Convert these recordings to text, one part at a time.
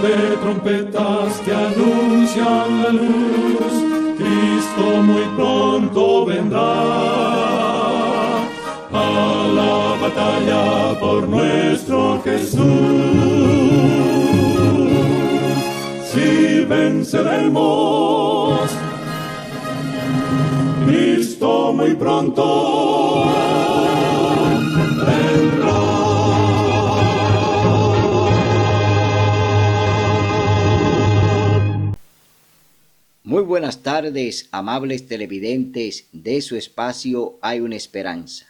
de trompetas que anuncian la luz, Cristo muy pronto vendrá a la batalla por nuestro Jesús. Si venceremos, Cristo muy pronto vendrá. Muy buenas tardes, amables televidentes de su espacio Hay una Esperanza.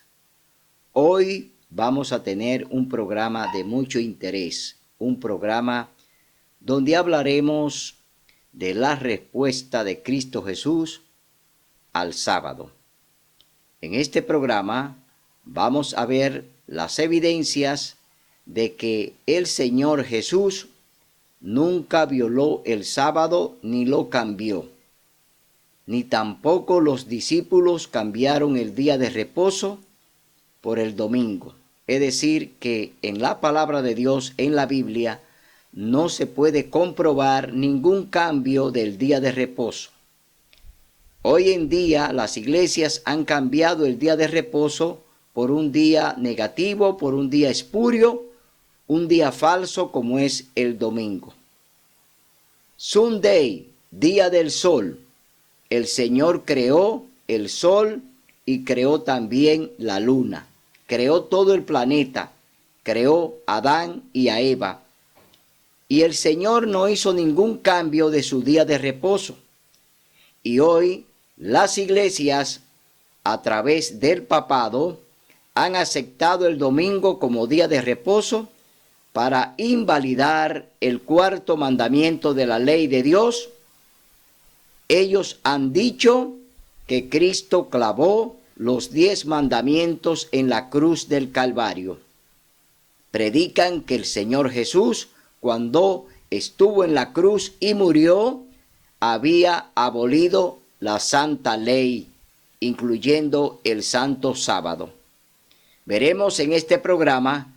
Hoy vamos a tener un programa de mucho interés, un programa donde hablaremos de la respuesta de Cristo Jesús al sábado. En este programa vamos a ver las evidencias de que el Señor Jesús nunca violó el sábado ni lo cambió, ni tampoco los discípulos cambiaron el día de reposo por el domingo. Es decir, que en la palabra de Dios, en la Biblia, no se puede comprobar ningún cambio del día de reposo. Hoy en día las iglesias han cambiado el día de reposo por un día negativo, por un día espurio, un día falso como es el domingo. Sunday, día del sol. El Señor creó el sol y creó también la luna. Creó todo el planeta. Creó a Adán y a Eva. Y el Señor no hizo ningún cambio de su día de reposo. Y hoy las iglesias, a través del papado, han aceptado el domingo como día de reposo para invalidar el cuarto mandamiento de la ley de Dios. Ellos han dicho que Cristo clavó los 10 mandamientos en la cruz del Calvario. Predican que el Señor Jesús, cuando estuvo en la cruz y murió, había abolido la santa ley, incluyendo el santo sábado. Veremos en este programa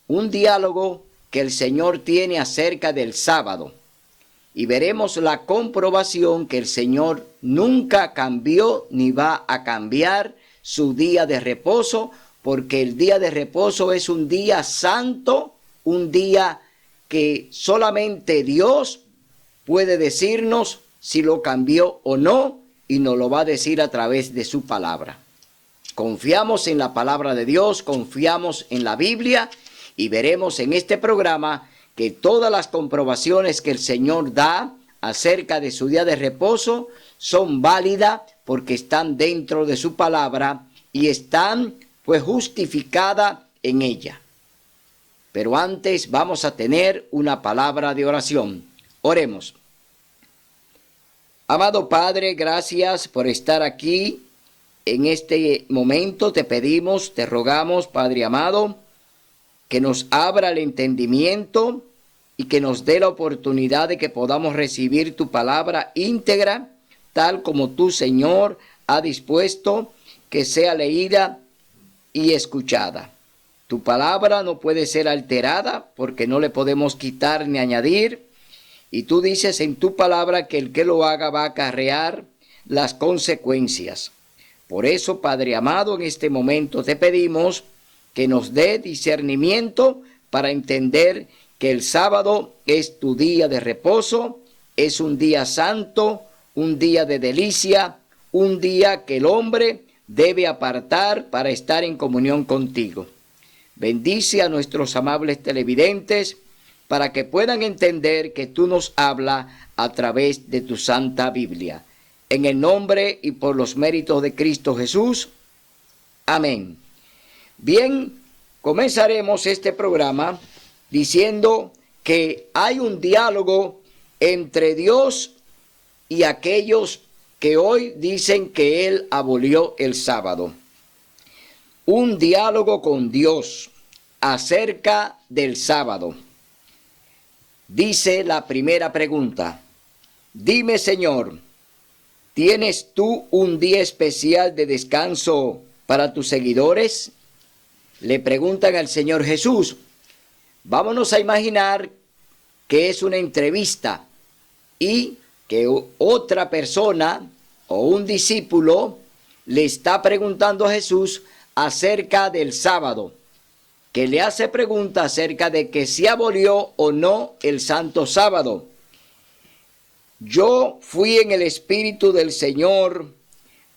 un diálogo que el Señor tiene acerca del sábado y veremos la comprobación que el Señor nunca cambió ni va a cambiar su día de reposo, porque el día de reposo es un día santo, un día que solamente Dios puede decirnos si lo cambió o no, y nos lo va a decir a través de su palabra. Confiamos en la palabra de Dios, confiamos en la Biblia, y veremos en este programa que todas las comprobaciones que el Señor da acerca de su día de reposo son válidas porque están dentro de su palabra y están pues justificadas en ella. Pero antes vamos a tener una palabra de oración. Oremos. Amado Padre, gracias por estar aquí en este momento. Te pedimos, te rogamos, Padre amado, que nos abra el entendimiento y que nos dé la oportunidad de que podamos recibir tu palabra íntegra, tal como tú, Señor, has dispuesto que sea leída y escuchada. Tu palabra no puede ser alterada porque no le podemos quitar ni añadir. Y tú dices en tu palabra que el que lo haga va a acarrear las consecuencias. Por eso, Padre amado, en este momento te pedimos que nos dé discernimiento para entender que el sábado es tu día de reposo, es un día santo, un día de delicia, un día que el hombre debe apartar para estar en comunión contigo. Bendice a nuestros amables televidentes para que puedan entender que tú nos hablas a través de tu Santa Biblia. En el nombre y por los méritos de Cristo Jesús. Amén. Bien, comenzaremos este programa diciendo que hay un diálogo entre Dios y aquellos que hoy dicen que Él abolió el sábado. Un diálogo con Dios acerca del sábado. Dice la primera pregunta: dime, Señor, ¿tienes tú un día especial de descanso para tus seguidores? Le preguntan al Señor Jesús. Vámonos a imaginar que es una entrevista y que otra persona o un discípulo le está preguntando a Jesús acerca del sábado, que le hace pregunta acerca de que si abolió o no el santo sábado. Yo fui en el Espíritu del Señor,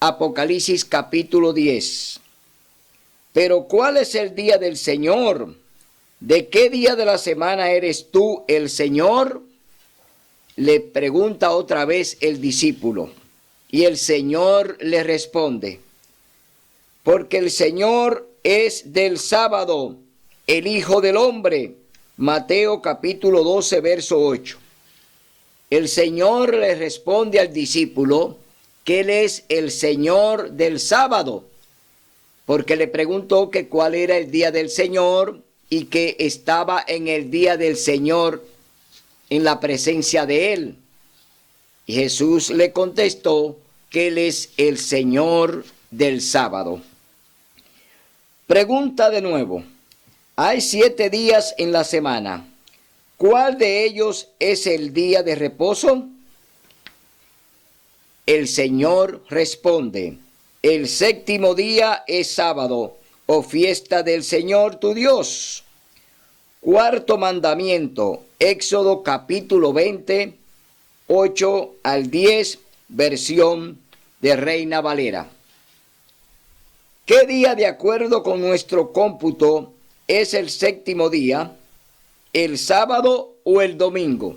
Apocalipsis capítulo 10. Pero ¿cuál es el día del Señor? ¿De qué día de la semana eres tú el Señor? Le pregunta otra vez el discípulo. Y el Señor le responde, porque el Señor es del sábado, el Hijo del Hombre. Mateo capítulo 12, verso 8. El Señor le responde al discípulo que Él es el Señor del sábado, porque le preguntó que cuál era el día del Señor y que estaba en el día del Señor en la presencia de Él. Y Jesús le contestó que Él es el Señor del sábado. Pregunta de nuevo, hay 7 días en la semana. ¿Cuál de ellos es el día de reposo? El Señor responde, el 7º día es sábado o fiesta del Señor tu Dios. 4º mandamiento, Éxodo capítulo 20, 8 al 10, versión de Reina Valera. ¿Qué día, de acuerdo con nuestro cómputo, es el 7º día? ¿El sábado o el domingo?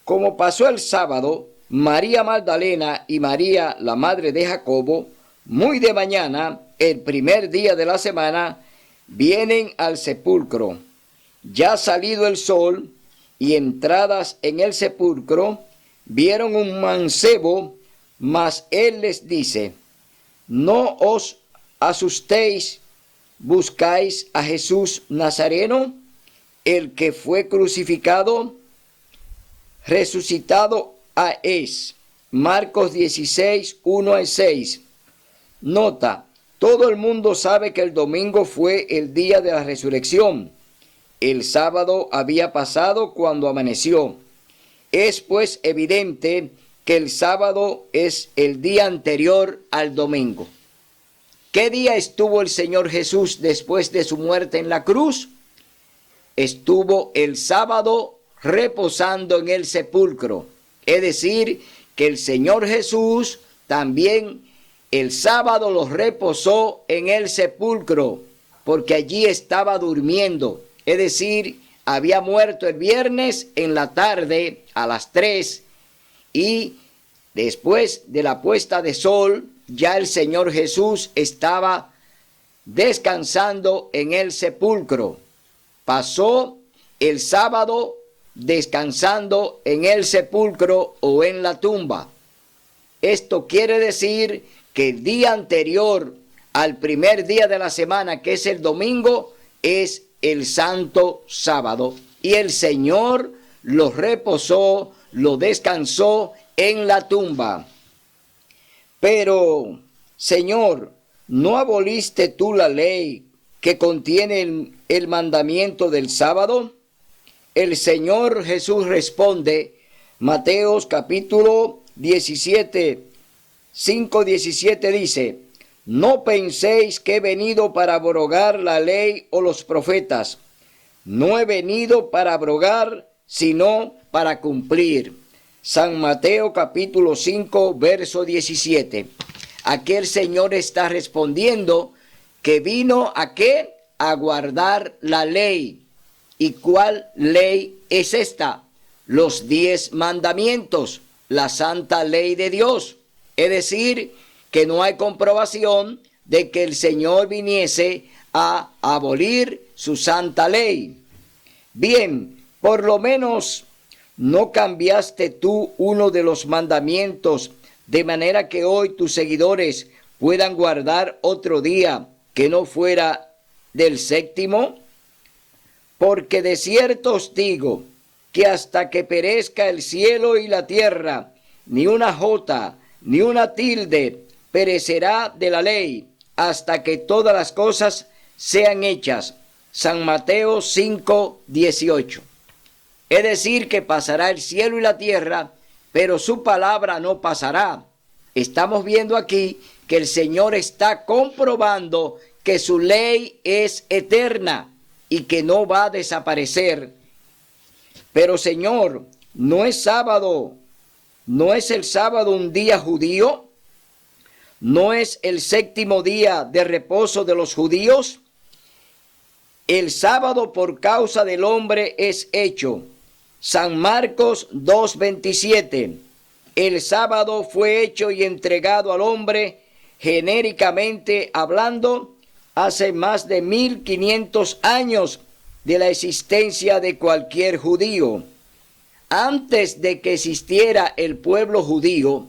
Como pasó el sábado, María Magdalena y María, la madre de Jacobo, muy de mañana, el primer día de la semana, vienen al sepulcro. Ya salido el sol y entradas en el sepulcro, vieron un mancebo, mas él les dice, no os asustéis, buscáis a Jesús Nazareno, el que fue crucificado, resucitado es. Marcos 16, 1 al 6. Nota, todo el mundo sabe que el domingo fue el día de la resurrección. El sábado había pasado cuando amaneció. Es pues evidente que el sábado es el día anterior al domingo. ¿Qué día estuvo el Señor Jesús después de su muerte en la cruz? Estuvo el sábado reposando en el sepulcro. Es decir, que el Señor Jesús también el sábado lo reposó en el sepulcro, porque allí estaba durmiendo. Es decir, había muerto el viernes en la tarde a las 3 y después de la puesta de sol, ya el Señor Jesús estaba descansando en el sepulcro. Pasó el sábado descansando en el sepulcro o en la tumba. Esto quiere decir que el día anterior al primer día de la semana, que es el domingo, es el santo sábado. Y el Señor lo reposó, lo descansó en la tumba. Pero, Señor, ¿no aboliste tú la ley que contiene el mandamiento del sábado? El Señor Jesús responde, Mateos capítulo 17, 5:17 dice, no penséis que he venido para abrogar la ley o los profetas. No he venido para abrogar, sino para cumplir. San Mateo capítulo 5, verso 17. Aquí el Señor está respondiendo que vino ¿a qué? A guardar la ley. ¿Y cuál ley es esta? Los 10 mandamientos, la santa ley de Dios. Es decir, que no hay comprobación de que el Señor viniese a abolir su santa ley. Bien, por lo menos no cambiaste tú uno de los mandamientos, de manera que hoy tus seguidores puedan guardar otro día que no fuera del 7º. Porque de cierto os digo que hasta que perezca el cielo y la tierra, ni una jota, ni una tilde perecerá de la ley, hasta que todas las cosas sean hechas. San Mateo 5:18. Es decir, que pasará el cielo y la tierra, pero su palabra no pasará. Estamos viendo aquí que el Señor está comprobando que su ley es eterna y que no va a desaparecer. Pero Señor, ¿no es sábado? ¿No es el sábado un día judío? ¿No es el séptimo día de reposo de los judíos? El sábado por causa del hombre es hecho. San Marcos 2:27. El sábado fue hecho y entregado al hombre, genéricamente hablando, hace más de 1500 años de la existencia de cualquier judío. Antes de que existiera el pueblo judío,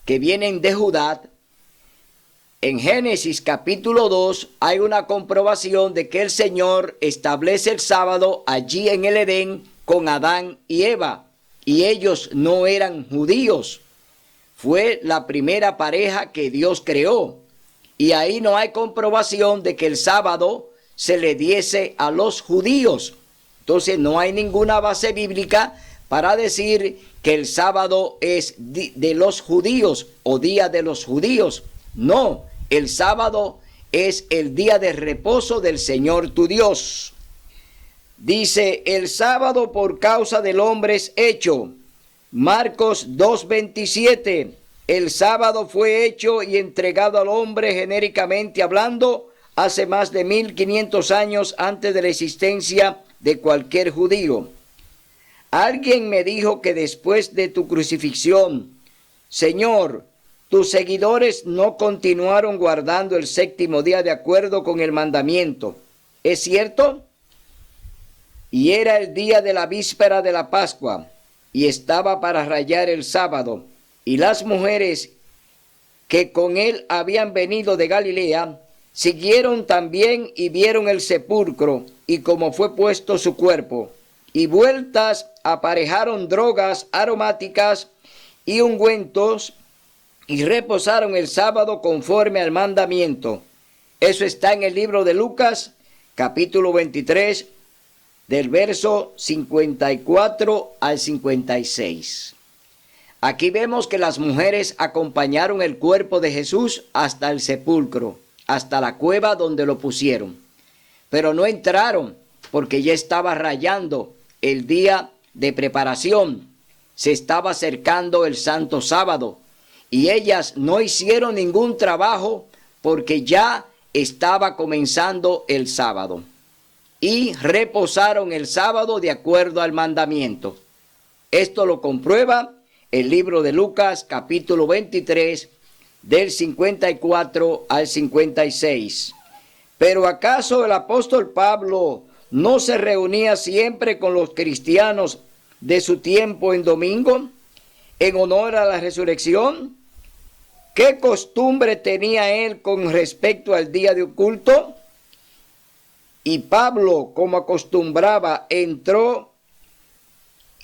que vienen de Judá, en Génesis capítulo 2 hay una comprobación de que el Señor establece el sábado allí en el Edén con Adán y Eva, y ellos no eran judíos. Fue la primera pareja que Dios creó, y ahí no hay comprobación de que el sábado se le diese a los judíos. Entonces no hay ninguna base bíblica para decir que el sábado es de los judíos o día de los judíos. No, el sábado es el día de reposo del Señor tu Dios. Dice, el sábado por causa del hombre es hecho. Marcos 2:27. El sábado fue hecho y entregado al hombre, genéricamente hablando, hace más de 1500 años antes de la existencia de cualquier judío. Alguien me dijo que después de tu crucifixión, Señor, tus seguidores no continuaron guardando el séptimo día de acuerdo con el mandamiento. ¿Es cierto? Y era el día de la víspera de la Pascua, y estaba para rayar el sábado, y las mujeres que con él habían venido de Galilea, siguieron también y vieron el sepulcro, y cómo fue puesto su cuerpo, y vueltas aparejaron drogas aromáticas y ungüentos, y reposaron el sábado conforme al mandamiento. Eso está en el libro de Lucas, capítulo 23, del verso 54 al 56. Aquí vemos que las mujeres acompañaron el cuerpo de Jesús hasta el sepulcro, hasta la cueva donde lo pusieron. Pero no entraron porque ya estaba rayando el día de preparación. Se estaba acercando el santo sábado y ellas no hicieron ningún trabajo porque ya estaba comenzando el sábado. Y reposaron el sábado de acuerdo al mandamiento. Esto lo comprueba el libro de Lucas, capítulo 23, del 54 al 56. ¿Pero acaso el apóstol Pablo no se reunía siempre con los cristianos de su tiempo en domingo, en honor a la resurrección? ¿Qué costumbre tenía él con respecto al día de culto? Y Pablo, como acostumbraba, entró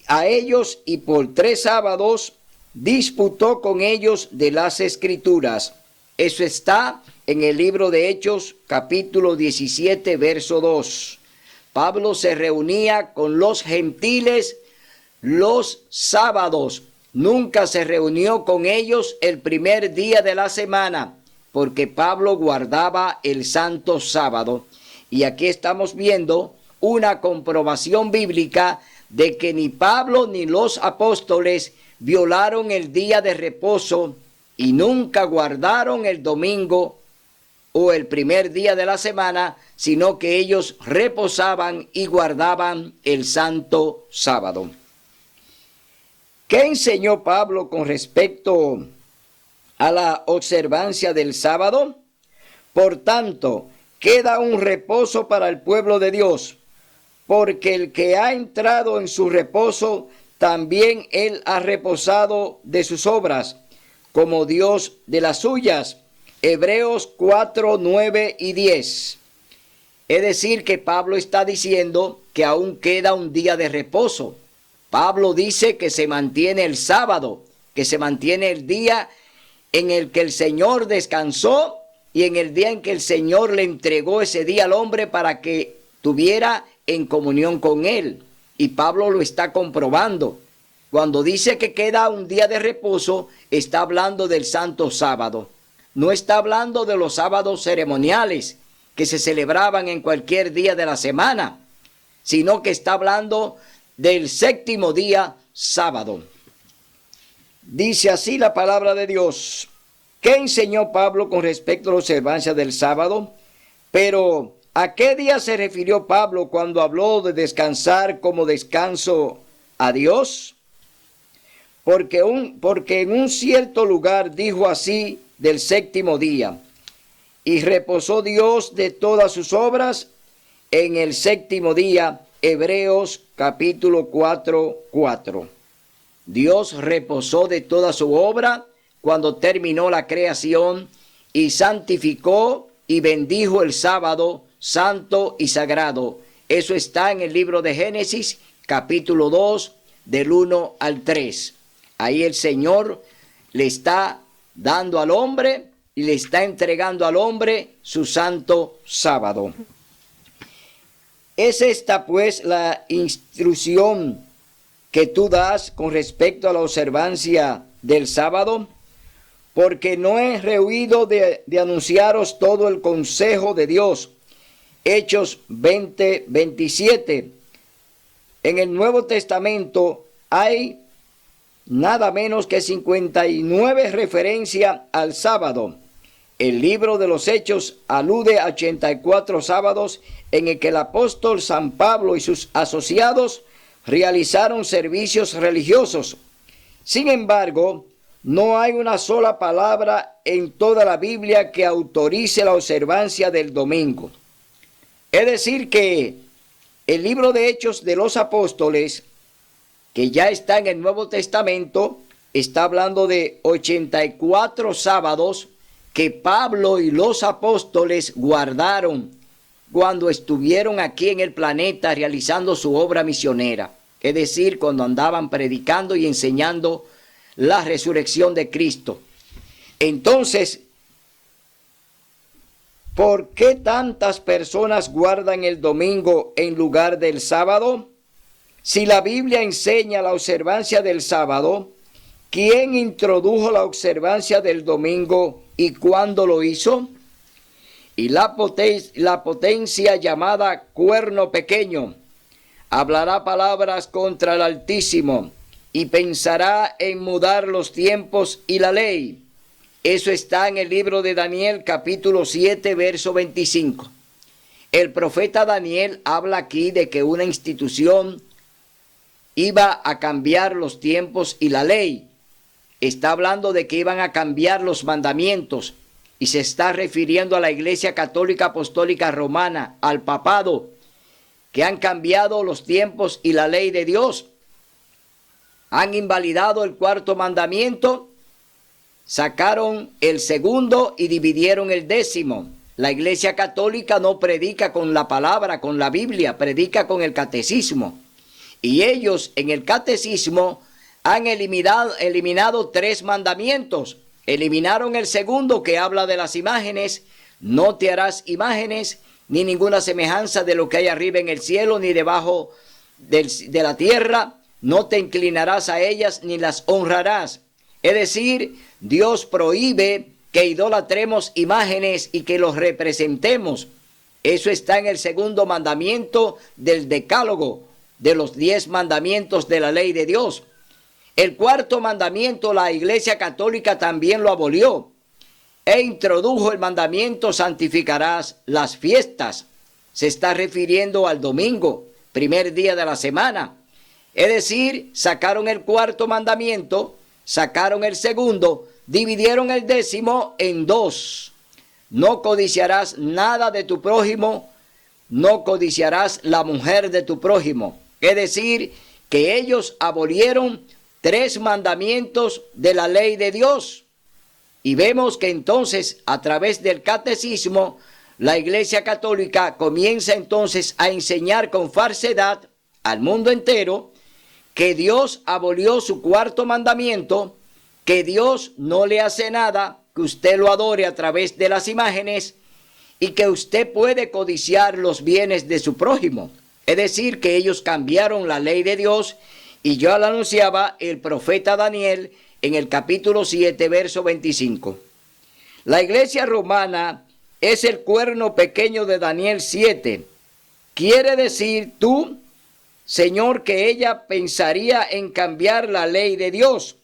a ellos y por 3 sábados disputó con ellos de las Escrituras. Eso está en el libro de Hechos, capítulo 17, verso 2. Pablo se reunía con los gentiles los sábados. Nunca se reunió con ellos el primer día de la semana, porque Pablo guardaba el santo sábado. Y aquí estamos viendo una comprobación bíblica de que ni Pablo ni los apóstoles violaron el día de reposo y nunca guardaron el domingo o el primer día de la semana, sino que ellos reposaban y guardaban el santo sábado. ¿Qué enseñó Pablo con respecto a la observancia del sábado? Por tanto, queda un reposo para el pueblo de Dios, porque el que ha entrado en su reposo, también él ha reposado de sus obras, como Dios de las suyas. Hebreos 4, 9 y 10. Es decir, que Pablo está diciendo que aún queda un día de reposo. Pablo dice que se mantiene el sábado, que se mantiene el día en el que el Señor descansó y en el día en que el Señor le entregó ese día al hombre para que tuviera en comunión con él. Y Pablo lo está comprobando. Cuando dice que queda un día de reposo, está hablando del Santo Sábado. No está hablando de los sábados ceremoniales que se celebraban en cualquier día de la semana, sino que está hablando del séptimo día, sábado. Dice así la palabra de Dios. ¿Qué enseñó Pablo con respecto a la observancia del sábado? Pero, ¿a qué día se refirió Pablo cuando habló de descansar como descanso a Dios? Porque en un cierto lugar dijo así del séptimo día, y reposó Dios de todas sus obras en el séptimo día. Hebreos capítulo 4:4. Dios reposó de toda su obra cuando terminó la creación y santificó y bendijo el sábado santo y sagrado. Eso está en el libro de Génesis capítulo 2 del 1 al 3. Ahí el Señor le está dando al hombre y le está entregando al hombre su santo sábado. Es esta pues la instrucción que tú das con respecto a la observancia del sábado, porque no he rehuido de anunciaros todo el consejo de Dios. Hechos 20:27. En el Nuevo Testamento hay nada menos que 59 referencias al sábado. El libro de los Hechos alude a 84 sábados en el que el apóstol San Pablo y sus asociados realizaron servicios religiosos. Sin embargo, no hay una sola palabra en toda la Biblia que autorice la observancia del domingo. Es decir que el libro de Hechos de los Apóstoles, que ya está en el Nuevo Testamento, está hablando de 84 sábados que Pablo y los apóstoles guardaron cuando estuvieron aquí en el planeta realizando su obra misionera. Es decir, cuando andaban predicando y enseñando la resurrección de Cristo. Entonces, ¿por qué tantas personas guardan el domingo en lugar del sábado? Si la Biblia enseña la observancia del sábado, ¿quién introdujo la observancia del domingo y cuándo lo hizo? Y la potencia llamada cuerno pequeño hablará palabras contra el Altísimo y pensará en mudar los tiempos y la ley. Eso está en el libro de Daniel capítulo 7 verso 25. El profeta Daniel habla aquí de que una institución iba a cambiar los tiempos y la ley. Está hablando de que iban a cambiar los mandamientos y se está refiriendo a la Iglesia Católica Apostólica Romana, al papado, que han cambiado los tiempos y la ley de Dios. Han invalidado el cuarto mandamiento, sacaron el segundo y dividieron el décimo. La Iglesia Católica no predica con la palabra, con la Biblia, predica con el catecismo. Y ellos en el catecismo han eliminado 3 mandamientos. Eliminaron el segundo, que habla de las imágenes. No te harás imágenes ni ninguna semejanza de lo que hay arriba en el cielo ni debajo de la tierra. No te inclinarás a ellas ni las honrarás. Es decir, Dios prohíbe que idolatremos imágenes y que los representemos. Eso está en el segundo mandamiento del Decálogo, de los 10 mandamientos de la ley de Dios. El cuarto mandamiento la Iglesia Católica también lo abolió e introdujo el mandamiento santificarás las fiestas. Se está refiriendo al domingo, primer día de la semana. Es decir, sacaron el cuarto mandamiento, sacaron el segundo, dividieron el décimo en 2. No codiciarás nada de tu prójimo, no codiciarás la mujer de tu prójimo. Es decir, que ellos abolieron 3 mandamientos de la ley de Dios. Y vemos que entonces, a través del catecismo, la Iglesia Católica comienza entonces a enseñar con falsedad al mundo entero que Dios abolió su cuarto mandamiento, que Dios no le hace nada que usted lo adore a través de las imágenes y que usted puede codiciar los bienes de su prójimo. Es decir, que ellos cambiaron la ley de Dios, y yo lo anunciaba el profeta Daniel en el capítulo 7, verso 25. La iglesia romana es el cuerno pequeño de Daniel 7. Quiere decir tú, Señor, que ella pensaría en cambiar la ley de Dios.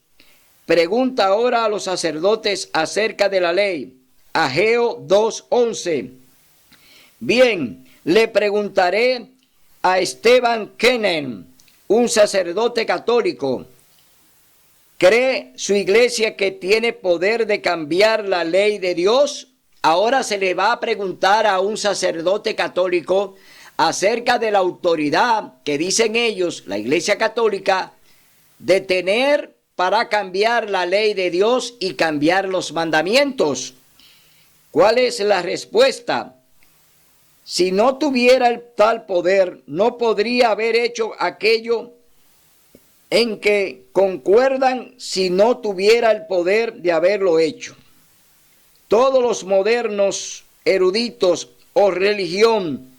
Pregunta ahora a los sacerdotes acerca de la ley. Ageo 2:11. Bien, le preguntaré a Esteban Kenen, un sacerdote católico. ¿Cree su iglesia que tiene poder de cambiar la ley de Dios? Ahora se le va a preguntar a un sacerdote católico acerca de la autoridad que dicen ellos, la iglesia católica, de tener para cambiar la ley de Dios y cambiar los mandamientos. ¿Cuál es la respuesta? Si no tuviera el tal poder, no podría haber hecho aquello en que concuerdan si no tuviera el poder de haberlo hecho. Todos los modernos eruditos o religión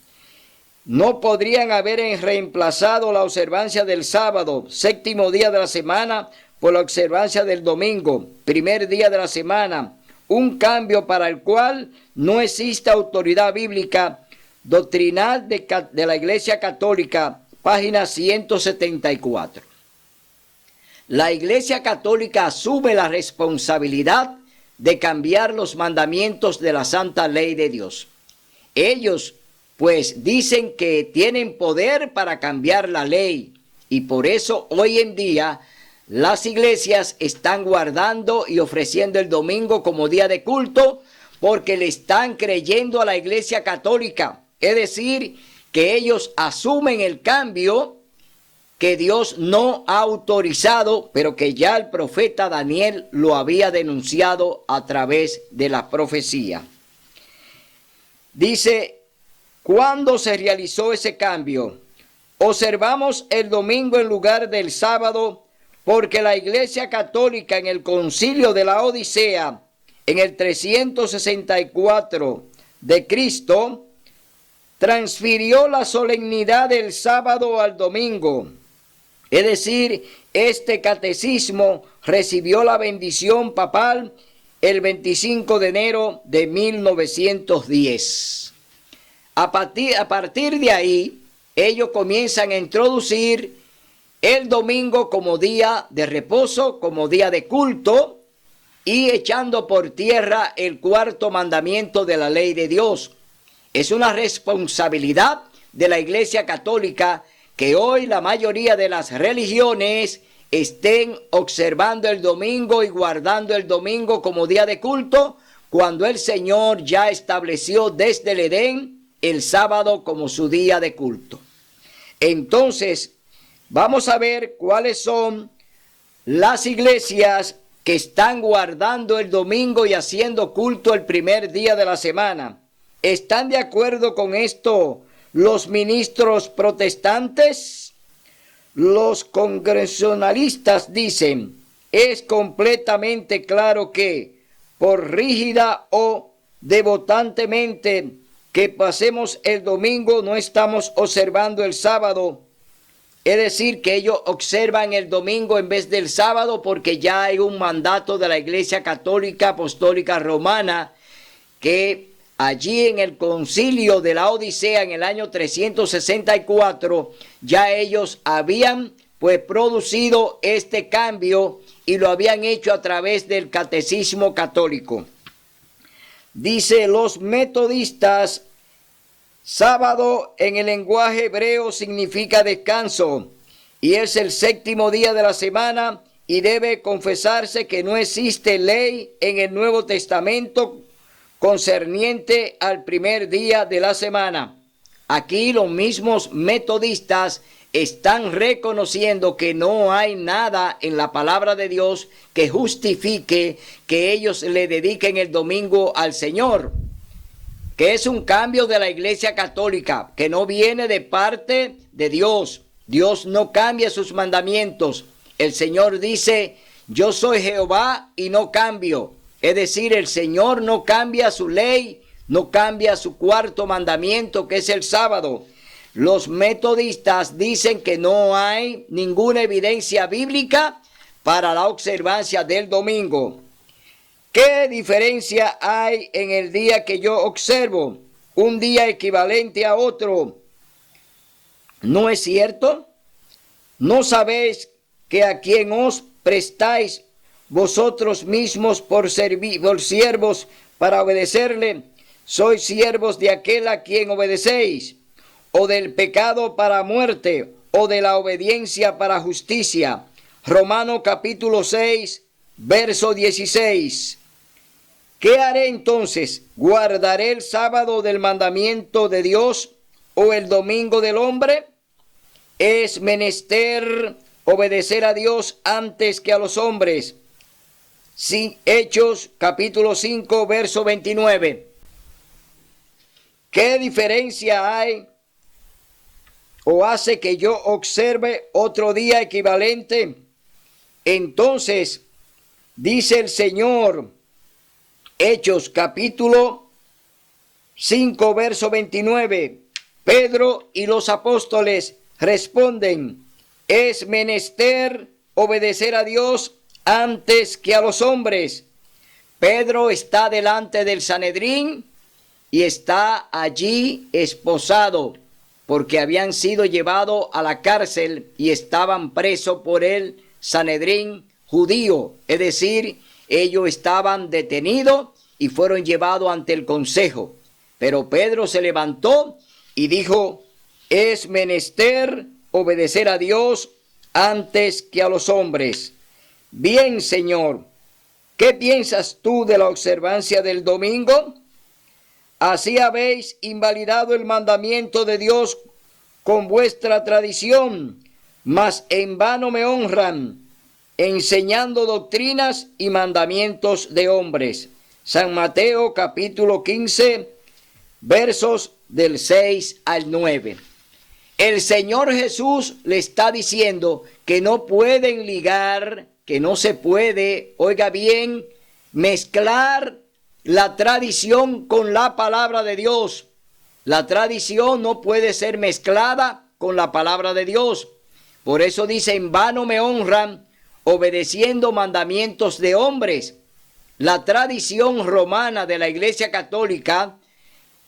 no podrían haber reemplazado la observancia del sábado, séptimo día de la semana, por la observancia del domingo, primer día de la semana, un cambio para el cual no existe autoridad bíblica doctrinal de la Iglesia Católica, página 174. La Iglesia Católica asume la responsabilidad de cambiar los mandamientos de la santa ley de Dios. Ellos, pues, dicen que tienen poder para cambiar la ley, y por eso hoy en día las iglesias están guardando y ofreciendo el domingo como día de culto, porque le están creyendo a la Iglesia Católica. Es decir, que ellos asumen el cambio que Dios no ha autorizado, pero que ya el profeta Daniel lo había denunciado a través de la profecía. Dice, ¿cuándo se realizó ese cambio? Observamos el domingo en lugar del sábado, porque la Iglesia Católica en el Concilio de la Odisea, en el 364 de Cristo, transfirió la solemnidad del sábado al domingo. Es decir, este catecismo recibió la bendición papal el 25 de enero de 1910. A partir de ahí, ellos comienzan a introducir el domingo como día de reposo, como día de culto, y echando por tierra el cuarto mandamiento de la ley de Dios. Es una responsabilidad de la Iglesia Católica que hoy la mayoría de las religiones estén observando el domingo y guardando el domingo como día de culto, cuando el Señor ya estableció desde el Edén el sábado como su día de culto. Entonces, vamos a ver cuáles son las iglesias que están guardando el domingo y haciendo culto el primer día de la semana. ¿Están de acuerdo con esto los ministros protestantes? Los congresionalistas dicen, es completamente claro que, por rígida o devotantemente que pasemos el domingo, no estamos observando el sábado. Es decir, que ellos observan el domingo en vez del sábado, porque ya hay un mandato de la Iglesia Católica Apostólica Romana que allí en el Concilio de la Odisea en el año 364 ya ellos habían producido este cambio y lo habían hecho a través del Catecismo Católico. Dice, los metodistas, sábado en el lenguaje hebreo significa descanso y es el séptimo día de la semana, y debe confesarse que no existe ley en el Nuevo Testamento concerniente al primer día de la semana. Aquí los mismos metodistas están reconociendo que no hay nada en la palabra de Dios que justifique que ellos le dediquen el domingo al Señor, que es un cambio de la Iglesia Católica, que no viene de parte de Dios. Dios no cambia sus mandamientos. El Señor dice, yo soy Jehová y no cambio. Es decir, el Señor no cambia su ley, no cambia su cuarto mandamiento, que es el sábado. Los metodistas dicen que no hay ninguna evidencia bíblica para la observancia del domingo. ¿Qué diferencia hay en el día que yo observo? Un día equivalente a otro. ¿No es cierto? ¿No sabéis que a quien os prestáis vosotros mismos por siervos para obedecerle, sois siervos de aquel a quien obedecéis, o del pecado para muerte, o de la obediencia para justicia? Romanos capítulo 6, verso 16. ¿Qué haré entonces? ¿Guardaré el sábado del mandamiento de Dios o el domingo del hombre? Es menester obedecer a Dios antes que a los hombres. Sí, Hechos capítulo 5, verso 29. ¿Qué diferencia hay o hace que yo observe otro día equivalente? Entonces, dice el Señor, Hechos capítulo 5, verso 29, Pedro y los apóstoles responden, es menester obedecer a Dios antes que a los hombres. Pedro está delante del Sanedrín y está allí esposado, porque habían sido llevados a la cárcel y estaban presos por el Sanedrín judío, es decir, ellos estaban detenidos y fueron llevados ante el consejo. Pero Pedro se levantó y dijo, es menester obedecer a Dios antes que a los hombres. Bien, Señor, ¿qué piensas tú de la observancia del domingo? Así habéis invalidado el mandamiento de Dios con vuestra tradición, mas en vano me honran, enseñando doctrinas y mandamientos de hombres. San Mateo capítulo 15, versos del 6 al 9. El Señor Jesús le está diciendo que no pueden ligar, que no se puede, oiga bien, mezclar la tradición con la palabra de Dios. La tradición no puede ser mezclada con la palabra de Dios. Por eso dice, en vano me honran, obedeciendo mandamientos de hombres. La tradición romana de la Iglesia Católica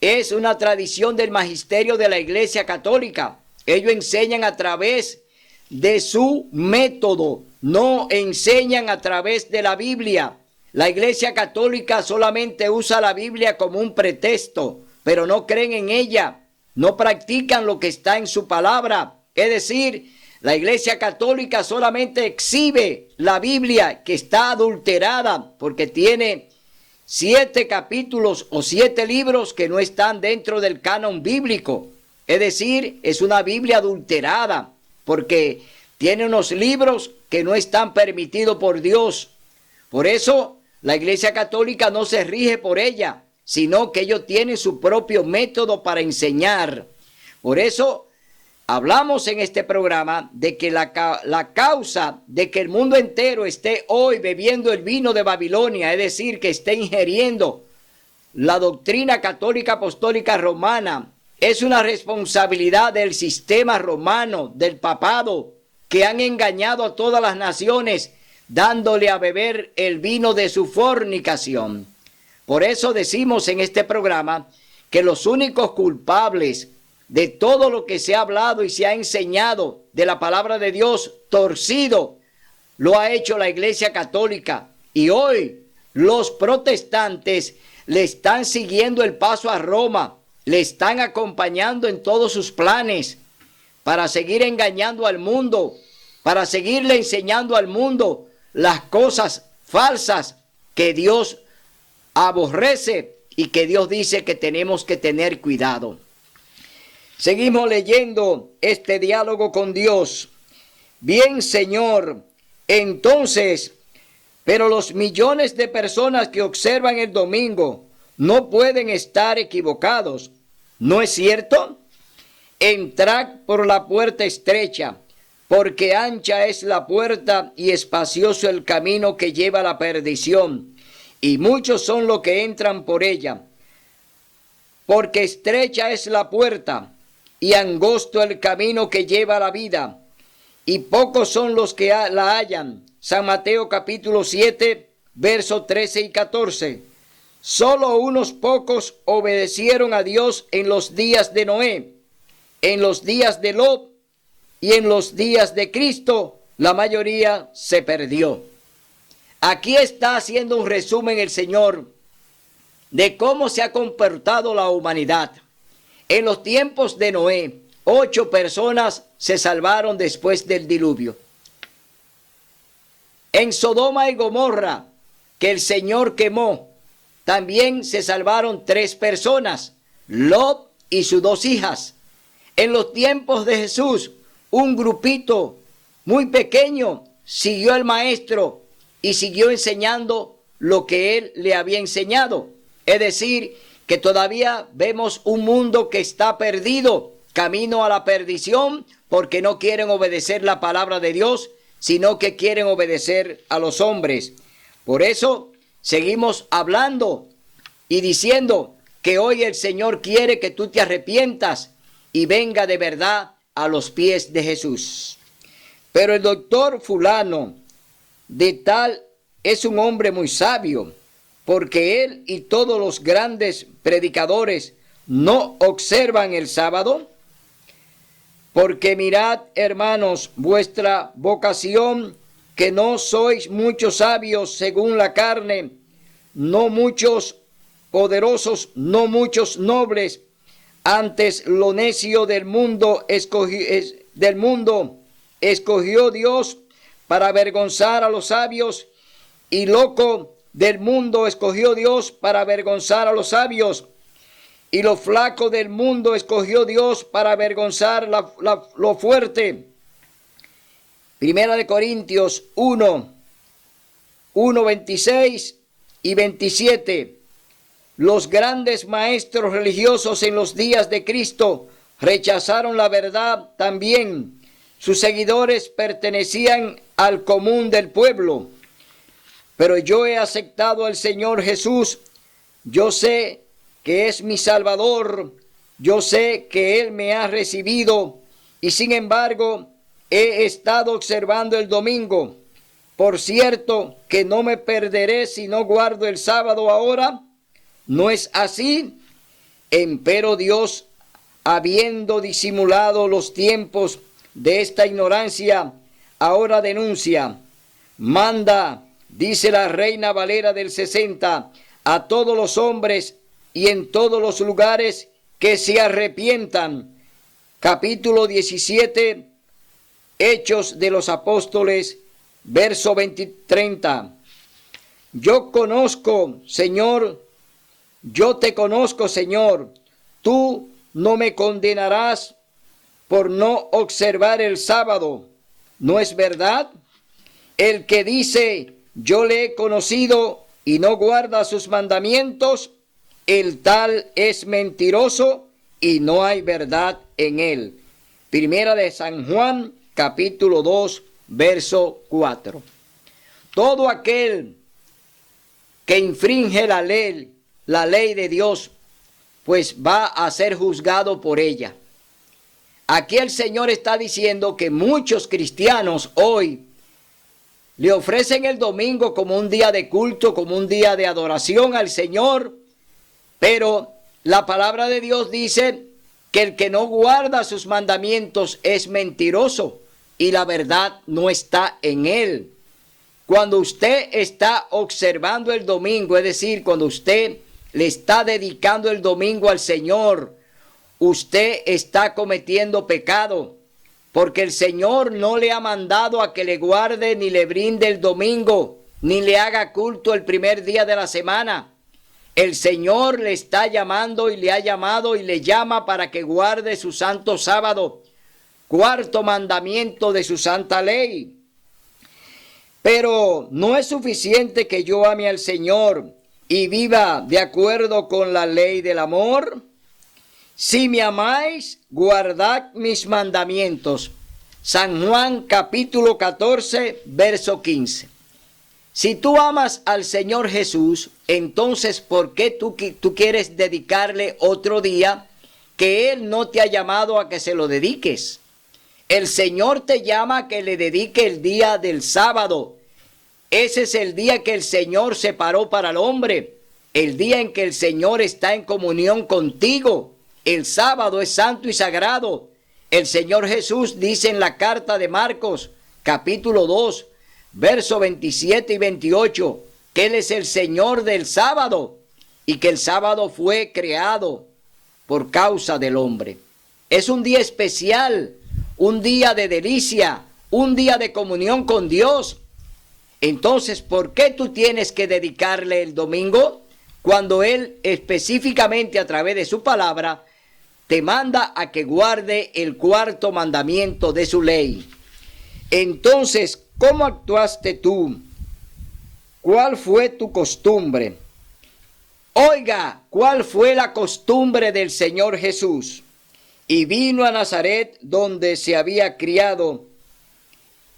es una tradición del magisterio de la Iglesia Católica. Ellos enseñan a través de su método, no enseñan a través de la Biblia. La Iglesia Católica solamente usa la Biblia como un pretexto, pero no creen en ella, no practican lo que está en su palabra. Es decir, la Iglesia Católica solamente exhibe la Biblia que está adulterada porque tiene 7 capítulos o 7 libros que no están dentro del canon bíblico. Es decir, es una Biblia adulterada porque tiene unos libros que no están permitidos por Dios. Por eso la Iglesia Católica no se rige por ella, sino que ellos tienen su propio método para enseñar. Por eso hablamos en este programa de que la causa de que el mundo entero esté hoy bebiendo el vino de Babilonia, es decir, que esté ingiriendo la doctrina católica apostólica romana, es una responsabilidad del sistema romano, del papado, que han engañado a todas las naciones, dándole a beber el vino de su fornicación. Por eso decimos en este programa que los únicos culpables de todo lo que se ha hablado y se ha enseñado de la palabra de Dios torcido, lo ha hecho la Iglesia Católica. Y hoy los protestantes le están siguiendo el paso a Roma, le están acompañando en todos sus planes para seguir engañando al mundo, para seguirle enseñando al mundo las cosas falsas que Dios aborrece y que Dios dice que tenemos que tener cuidado. Seguimos leyendo este diálogo con Dios. Bien, Señor, entonces, pero los millones de personas que observan el domingo no pueden estar equivocados, ¿no es cierto? Entrad por la puerta estrecha, porque ancha es la puerta y espacioso el camino que lleva a la perdición, y muchos son los que entran por ella. Porque estrecha es la puerta, y angosto el camino que lleva a la vida, y pocos son los que la hallan. San Mateo capítulo 7, versos 13 y 14. Solo unos pocos obedecieron a Dios en los días de Noé, en los días de Lot y en los días de Cristo. La mayoría se perdió. Aquí está haciendo un resumen el Señor de cómo se ha comportado la humanidad. En los tiempos de Noé, 8 personas se salvaron después del diluvio. En Sodoma y Gomorra, que el Señor quemó, también se salvaron 3 personas, Lot y sus 2 hijas. En los tiempos de Jesús, un grupito muy pequeño siguió al Maestro y siguió enseñando lo que él le había enseñado. Es decir, que todavía vemos un mundo que está perdido, camino a la perdición, porque no quieren obedecer la palabra de Dios, sino que quieren obedecer a los hombres. Por eso seguimos hablando y diciendo que hoy el Señor quiere que tú te arrepientas y venga de verdad a los pies de Jesús. Pero el doctor fulano de tal es un hombre muy sabio, porque él y todos los grandes predicadores no observan el sábado. Porque mirad, hermanos, vuestra vocación, que no sois muchos sabios según la carne, no muchos poderosos, no muchos nobles. Antes lo necio del mundo escogió Dios para avergonzar a los sabios, y loco del mundo escogió Dios para avergonzar a los sabios, y lo flaco del mundo escogió Dios para avergonzar lo fuerte. Primera de Corintios 1, 26 y 27. Los grandes maestros religiosos en los días de Cristo rechazaron la verdad también. Sus seguidores pertenecían al común del pueblo. Pero yo he aceptado al Señor Jesús. Yo sé que es mi Salvador. Yo sé que Él me ha recibido. Y sin embargo, he estado observando el domingo. Por cierto, que no me perderé si no guardo el sábado ahora. ¿No es así? Empero Dios, habiendo disimulado los tiempos de esta ignorancia, ahora denuncia, manda, dice la Reina Valera del 60, a todos los hombres y en todos los lugares que se arrepientan. Capítulo 17, Hechos de los Apóstoles, verso 30. Yo conozco, Señor, yo te conozco, Señor, tú no me condenarás por no observar el sábado, ¿no es verdad? El que dice, yo le he conocido y no guarda sus mandamientos, el tal es mentiroso y no hay verdad en él. Primera de San Juan, capítulo 2, verso 4. Todo aquel que infringe la ley de Dios, pues va a ser juzgado por ella. Aquí el Señor está diciendo que muchos cristianos hoy le ofrecen el domingo como un día de culto, como un día de adoración al Señor, pero la palabra de Dios dice que el que no guarda sus mandamientos es mentiroso y la verdad no está en él. Cuando usted está observando el domingo, es decir, cuando usted le está dedicando el domingo al Señor, usted está cometiendo pecado, porque el Señor no le ha mandado a que le guarde ni le brinde el domingo, ni le haga culto el primer día de la semana. El Señor le está llamando y le ha llamado y le llama para que guarde su santo sábado, cuarto mandamiento de su santa ley. Pero no es suficiente que yo ame al Señor y viva de acuerdo con la ley del amor. Si me amáis, guardad mis mandamientos. San Juan capítulo 14, verso 15. Si tú amas al Señor Jesús, entonces ¿por qué tú quieres dedicarle otro día que Él no te ha llamado a que se lo dediques? El Señor te llama a que le dedique el día del sábado. Ese es el día que el Señor separó para el hombre, el día en que el Señor está en comunión contigo. El sábado es santo y sagrado. El Señor Jesús dice en la carta de Marcos, capítulo 2, versos 27 y 28, que Él es el Señor del sábado y que el sábado fue creado por causa del hombre. Es un día especial, un día de delicia, un día de comunión con Dios. Entonces, ¿por qué tú tienes que dedicarle el domingo cuando Él específicamente a través de su palabra te manda a que guarde el cuarto mandamiento de su ley? Entonces, ¿cómo actuaste tú? ¿Cuál fue tu costumbre? Oiga, ¿cuál fue la costumbre del Señor Jesús? Y vino a Nazaret, donde se había criado,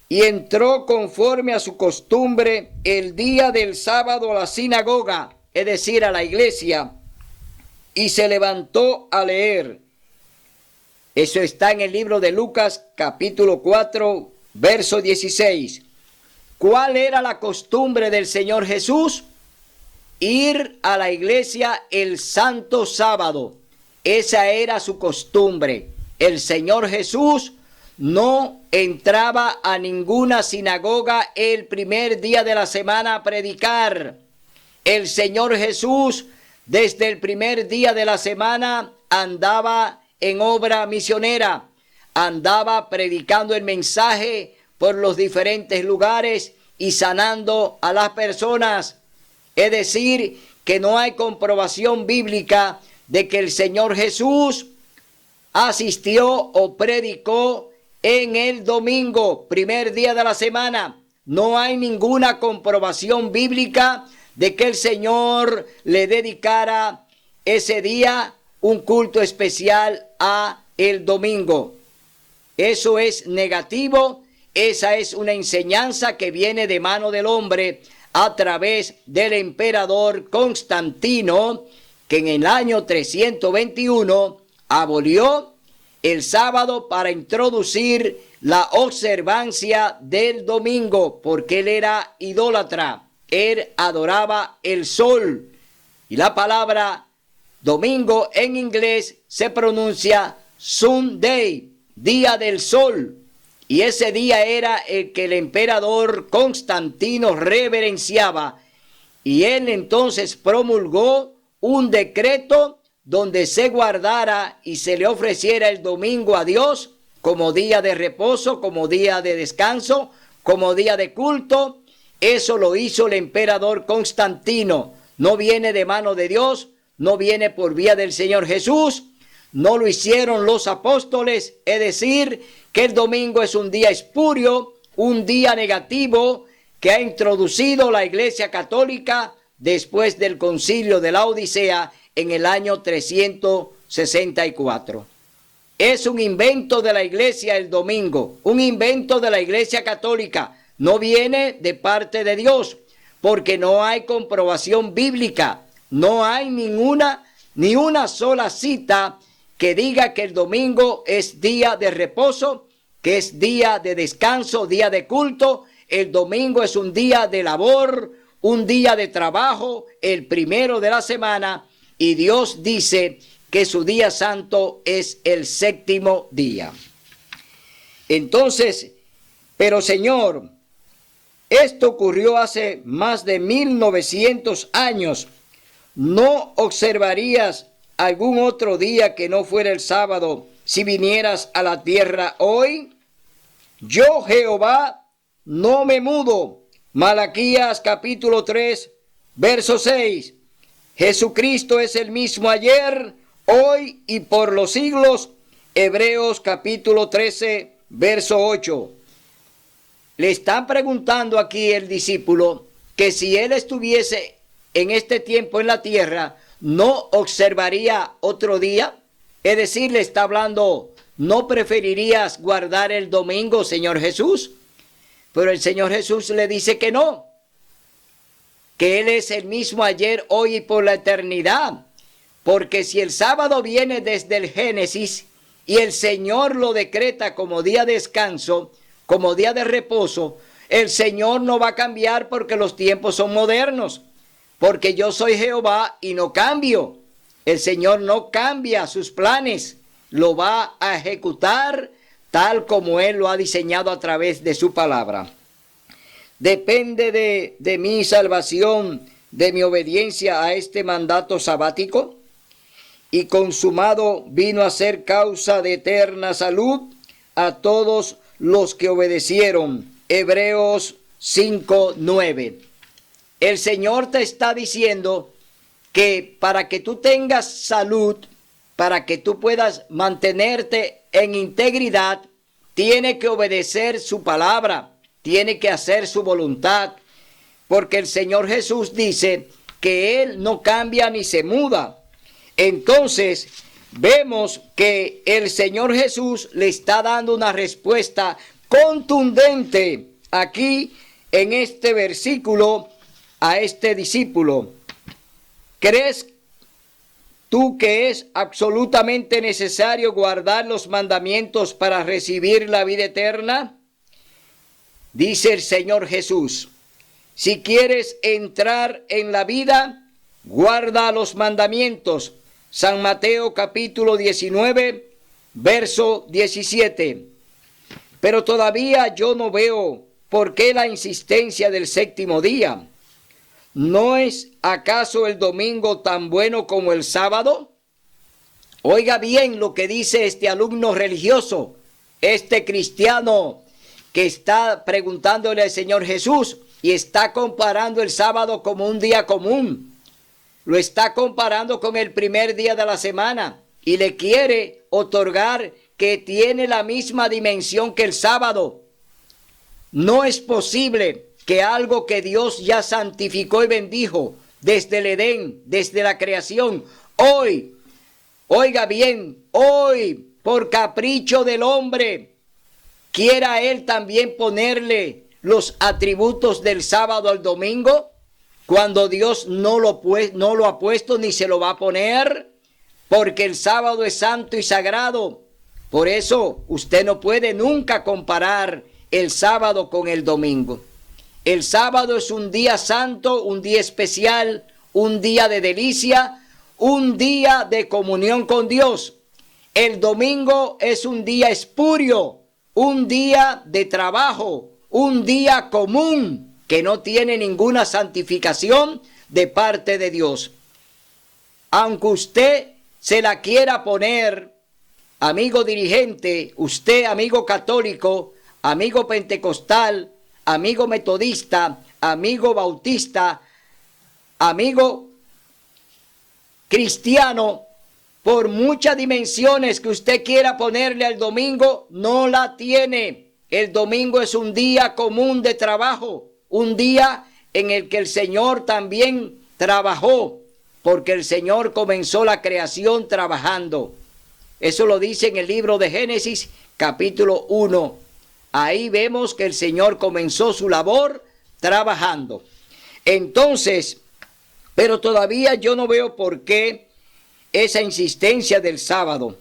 y entró conforme a su costumbre el día del sábado a la sinagoga, es decir, a la iglesia, y se levantó a leer. Eso está en el libro de Lucas, capítulo 4, verso 16. ¿Cuál era la costumbre del Señor Jesús? Ir a la iglesia el santo sábado. Esa era su costumbre. El Señor Jesús no entraba a ninguna sinagoga el primer día de la semana a predicar. El Señor Jesús desde el primer día de la semana andaba en obra misionera, andaba predicando el mensaje por los diferentes lugares y sanando a las personas. Es decir, que no hay comprobación bíblica de que el Señor Jesús asistió o predicó en el domingo, primer día de la semana. No hay ninguna comprobación bíblica de que el Señor le dedicara ese día un culto especial a el domingo. Eso es negativo. Esa es una enseñanza que viene de mano del hombre a través del emperador Constantino, que en el año 321 abolió el sábado para introducir la observancia del domingo, porque él era idólatra, él adoraba el sol. Y la palabra domingo en inglés se pronuncia Sunday, día del sol. Y ese día era el que el emperador Constantino reverenciaba. Y él entonces promulgó un decreto donde se guardara y se le ofreciera el domingo a Dios como día de reposo, como día de descanso, como día de culto. Eso lo hizo el emperador Constantino. No viene de mano de Dios, no viene por vía del Señor Jesús, no lo hicieron los apóstoles. Es decir, que el domingo es un día espurio, un día negativo que ha introducido la Iglesia Católica después del Concilio de la Odisea en el año 364. Es un invento de la Iglesia el domingo, un invento de la Iglesia Católica. No viene de parte de Dios, porque no hay comprobación bíblica. No hay ni una sola cita que diga que el domingo es día de reposo, que es día de descanso, día de culto. El domingo es un día de labor, un día de trabajo, el primero de la semana, y Dios dice que su día santo es el séptimo día. Entonces, pero Señor, esto ocurrió hace más de 1900 años. ¿No observarías algún otro día que no fuera el sábado si vinieras a la tierra hoy? Yo, Jehová, no me mudo. Malaquías capítulo 3, verso 6. Jesucristo es el mismo ayer, hoy y por los siglos. Hebreos capítulo 13, verso 8. Le están preguntando aquí el discípulo que si él estuviese en este tiempo en la tierra, ¿no observaría otro día? Es decir, le está hablando, ¿no preferirías guardar el domingo, Señor Jesús? Pero el Señor Jesús le dice que no, que Él es el mismo ayer, hoy y por la eternidad. Porque si el sábado viene desde el Génesis y el Señor lo decreta como día de descanso, como día de reposo, el Señor no va a cambiar porque los tiempos son modernos. Porque yo soy Jehová y no cambio. El Señor no cambia sus planes, lo va a ejecutar tal como Él lo ha diseñado a través de su palabra. Depende de mi salvación, de mi obediencia a este mandato sabático, y consumado vino a ser causa de eterna salud a todos los que obedecieron. Hebreos 5:9. El Señor te está diciendo que para que tú tengas salud, para que tú puedas mantenerte en integridad, tiene que obedecer su palabra, tiene que hacer su voluntad, porque el Señor Jesús dice que Él no cambia ni se muda. Entonces, vemos que el Señor Jesús le está dando una respuesta contundente aquí en este versículo a este discípulo. ¿Crees tú que es absolutamente necesario guardar los mandamientos para recibir la vida eterna? Dice el Señor Jesús, si quieres entrar en la vida, guarda los mandamientos. San Mateo capítulo 19, verso 17. Pero todavía yo no veo por qué la insistencia del séptimo día. ¿No es acaso el domingo tan bueno como el sábado? Oiga bien lo que dice este alumno religioso, este cristiano que está preguntándole al Señor Jesús y está comparando el sábado como un día común. Lo está comparando con el primer día de la semana y le quiere otorgar que tiene la misma dimensión que el sábado. No es posible que algo que Dios ya santificó y bendijo desde el Edén, desde la creación, hoy, oiga bien, hoy, por capricho del hombre, quiera Él también ponerle los atributos del sábado al domingo, cuando Dios no lo ha puesto ni se lo va a poner, porque el sábado es santo y sagrado. Por eso usted no puede nunca comparar el sábado con el domingo. El sábado es un día santo, un día especial, un día de delicia, un día de comunión con Dios. El domingo es un día espurio, un día de trabajo, un día común que no tiene ninguna santificación de parte de Dios. Aunque usted se la quiera poner, amigo dirigente, usted amigo católico, amigo pentecostal, amigo metodista, amigo bautista, amigo cristiano, por muchas dimensiones que usted quiera ponerle al domingo, no la tiene. El domingo es un día común de trabajo, un día en el que el Señor también trabajó, porque el Señor comenzó la creación trabajando. Eso lo dice en el libro de Génesis, capítulo 1. Ahí vemos que el Señor comenzó su labor trabajando. Entonces, pero todavía yo no veo por qué esa insistencia del sábado.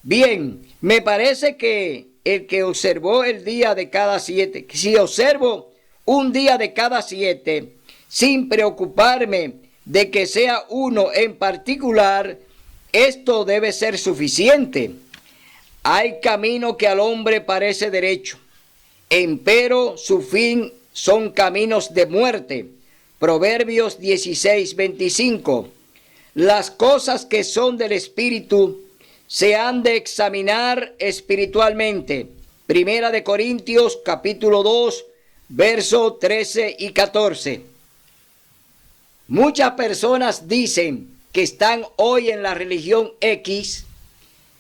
Bien, me parece que el que observó el día de cada 7, si observo un día de cada 7, sin preocuparme de que sea uno en particular, esto debe ser suficiente. Hay camino que al hombre parece derecho, empero su fin son caminos de muerte. Proverbios 16:25. Las cosas que son del espíritu se han de examinar espiritualmente. Primera de Corintios capítulo 2, versos 13 y 14. Muchas personas dicen que están hoy en la religión X,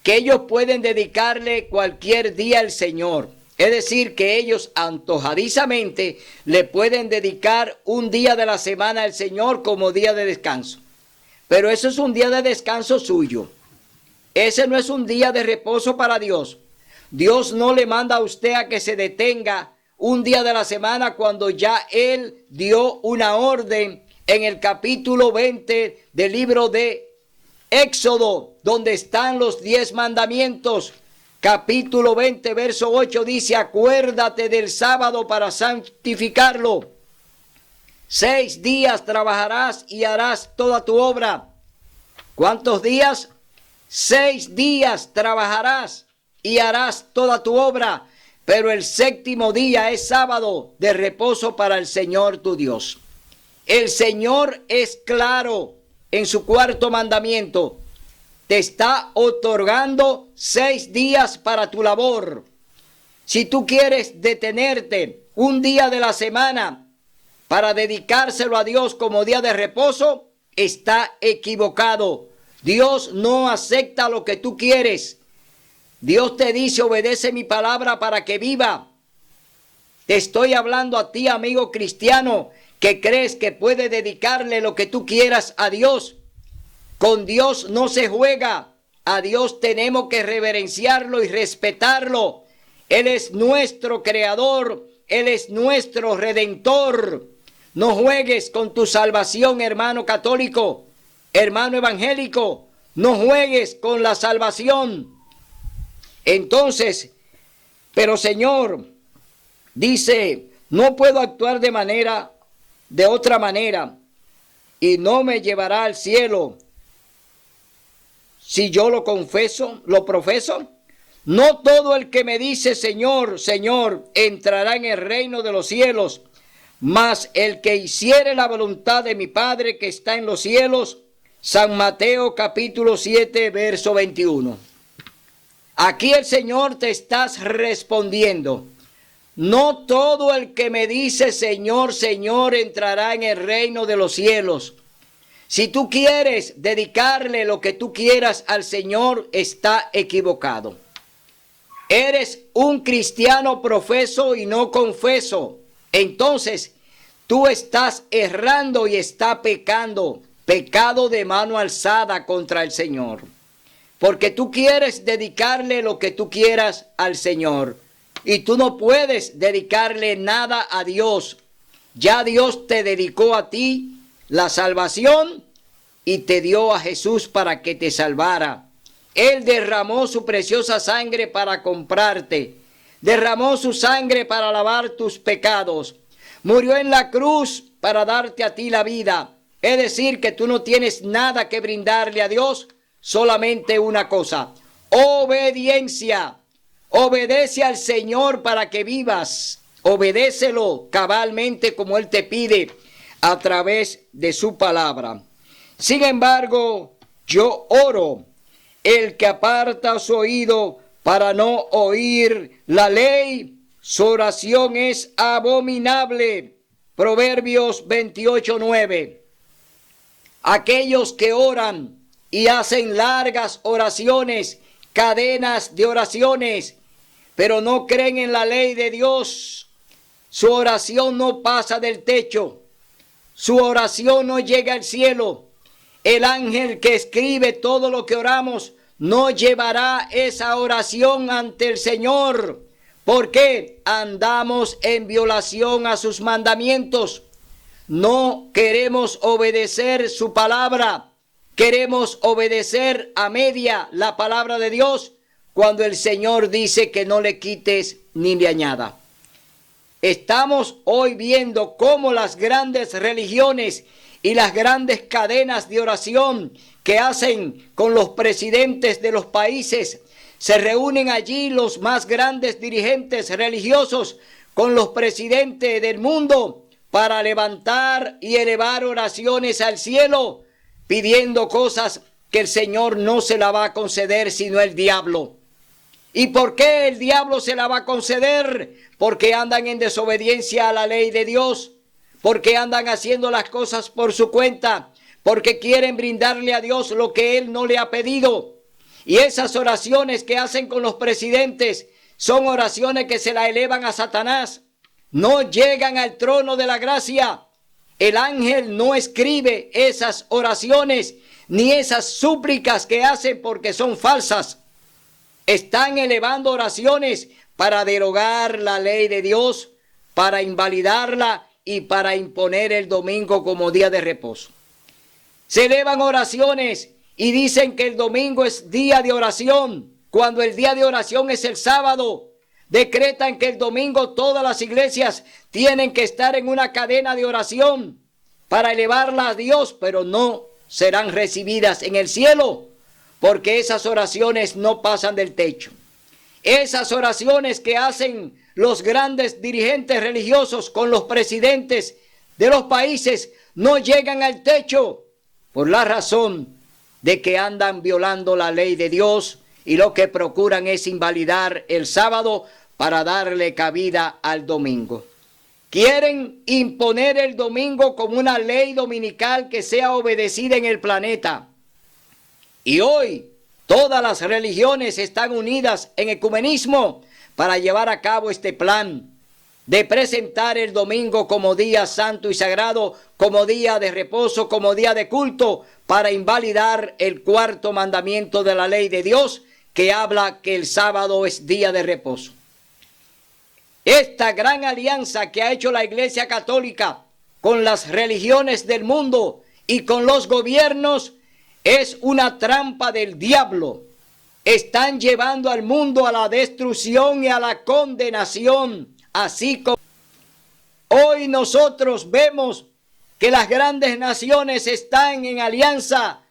que ellos pueden dedicarle cualquier día al Señor. Es decir, que ellos antojadizamente le pueden dedicar un día de la semana al Señor como día de descanso. Pero eso es un día de descanso suyo. Ese no es un día de reposo para Dios. Dios no le manda a usted a que se detenga un día de la semana cuando ya Él dio una orden en el capítulo 20 del libro de Éxodo, donde están los 10 mandamientos? Capítulo 20, verso 8 dice: acuérdate del sábado para santificarlo. 6 días trabajarás y harás toda tu obra. ¿Cuántos días? 6 días trabajarás y harás toda tu obra, pero el 7º día es sábado de reposo para el Señor tu Dios. El Señor es claro en su 4º mandamiento. Te está otorgando 6 días para tu labor. Si tú quieres detenerte un día de la semana para dedicárselo a Dios como día de reposo, está equivocado. Dios no acepta lo que tú quieres. Dios te dice: obedece mi palabra para que viva. Te estoy hablando a ti, amigo cristiano, que crees que puedes dedicarle lo que tú quieras a Dios. Con Dios no se juega. A Dios tenemos que reverenciarlo y respetarlo. Él es nuestro creador. Él es nuestro redentor. No juegues con tu salvación, hermano católico, hermano evangélico. No juegues con la salvación. Entonces, pero Señor, dice, no puedo actuar de otra manera, y no me llevará al cielo si yo lo confeso, lo profeso. No todo el que me dice Señor, Señor, entrará en el reino de los cielos, mas el que hiciere la voluntad de mi Padre que está en los cielos. San Mateo capítulo 7, verso 21. Aquí el Señor te está respondiendo: no todo el que me dice Señor, Señor entrará en el reino de los cielos. Si tú quieres dedicarle lo que tú quieras al Señor, está equivocado. Eres un cristiano profeso y no confeso. Entonces, tú estás errando y estás pecando. Pecado de mano alzada contra el Señor. Porque tú quieres dedicarle lo que tú quieras al Señor. Y tú no puedes dedicarle nada a Dios. Ya Dios te dedicó a ti la salvación y te dio a Jesús para que te salvara. Él derramó su preciosa sangre para comprarte. Derramó su sangre para lavar tus pecados. Murió en la cruz para darte a ti la vida. Es decir, que tú no tienes nada que brindarle a Dios, solamente una cosa: obediencia. Obedece al Señor para que vivas. Obedécelo cabalmente como Él te pide a través de su palabra. Sin embargo, yo oro: el que aparta su oído para no oír la ley, su oración es abominable. Proverbios 28:9. Aquellos que oran y hacen largas oraciones, cadenas de oraciones, pero no creen en la ley de Dios, su oración no pasa del techo, su oración no llega al cielo. El ángel que escribe todo lo que oramos no llevará esa oración ante el Señor, porque andamos en violación a sus mandamientos. No queremos obedecer su palabra, queremos obedecer a media la palabra de Dios, cuando el Señor dice que no le quites ni le añada. Estamos hoy viendo cómo las grandes religiones y las grandes cadenas de oración que hacen con los presidentes de los países, se reúnen allí los más grandes dirigentes religiosos con los presidentes del mundo para levantar y elevar oraciones al cielo, pidiendo cosas que el Señor no se la va a conceder, sino el diablo. ¿Y por qué el diablo se la va a conceder? Porque andan en desobediencia a la ley de Dios, porque andan haciendo las cosas por su cuenta, porque quieren brindarle a Dios lo que Él no le ha pedido. Y esas oraciones que hacen con los presidentes son oraciones que se la elevan a Satanás. No llegan al trono de la gracia. El ángel no escribe esas oraciones ni esas súplicas que hacen, porque son falsas. Están elevando oraciones para derogar la ley de Dios, para invalidarla y para imponer el domingo como día de reposo. Se elevan oraciones y dicen que el domingo es día de oración, cuando el día de oración es el sábado. Decretan que el domingo todas las iglesias tienen que estar en una cadena de oración para elevarla a Dios, pero no serán recibidas en el cielo, porque esas oraciones no pasan del techo. Esas oraciones que hacen los grandes dirigentes religiosos con los presidentes de los países no llegan al techo por la razón de que andan violando la ley de Dios y lo que procuran es invalidar el sábado para darle cabida al domingo. Quieren imponer el domingo como una ley dominical que sea obedecida en el planeta. Y hoy todas las religiones están unidas en ecumenismo para llevar a cabo este plan de presentar el domingo como día santo y sagrado, como día de reposo, como día de culto, para invalidar el cuarto mandamiento de la ley de Dios, que habla que el sábado es día de reposo. Esta gran alianza que ha hecho la Iglesia Católica con las religiones del mundo y con los gobiernos es una trampa del diablo. Están llevando al mundo a la destrucción y a la condenación, así como hoy nosotros vemos que las grandes naciones están en alianza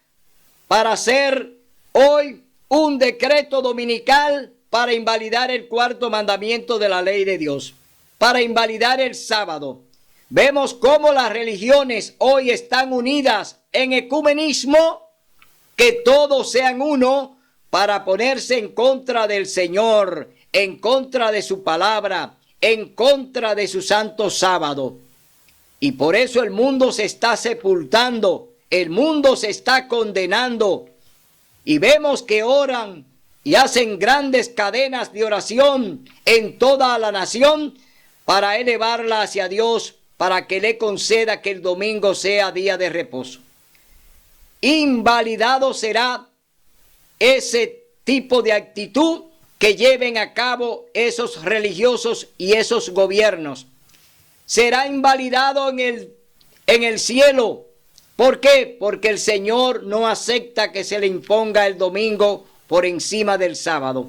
para hacer hoy un decreto dominical para invalidar el cuarto mandamiento de la ley de Dios, para invalidar el sábado. Vemos cómo las religiones hoy están unidas en ecumenismo, que todos sean uno para ponerse en contra del Señor, en contra de su palabra, en contra de su santo sábado. Y por eso el mundo se está sepultando, el mundo se está condenando. Y vemos que oran y hacen grandes cadenas de oración en toda la nación para elevarla hacia Dios, para que le conceda que el domingo sea día de reposo. Invalidado será ese tipo de actitud que lleven a cabo esos religiosos y esos gobiernos. Será invalidado en el cielo. ¿Por qué? Porque el Señor no acepta que se le imponga el domingo por encima del sábado.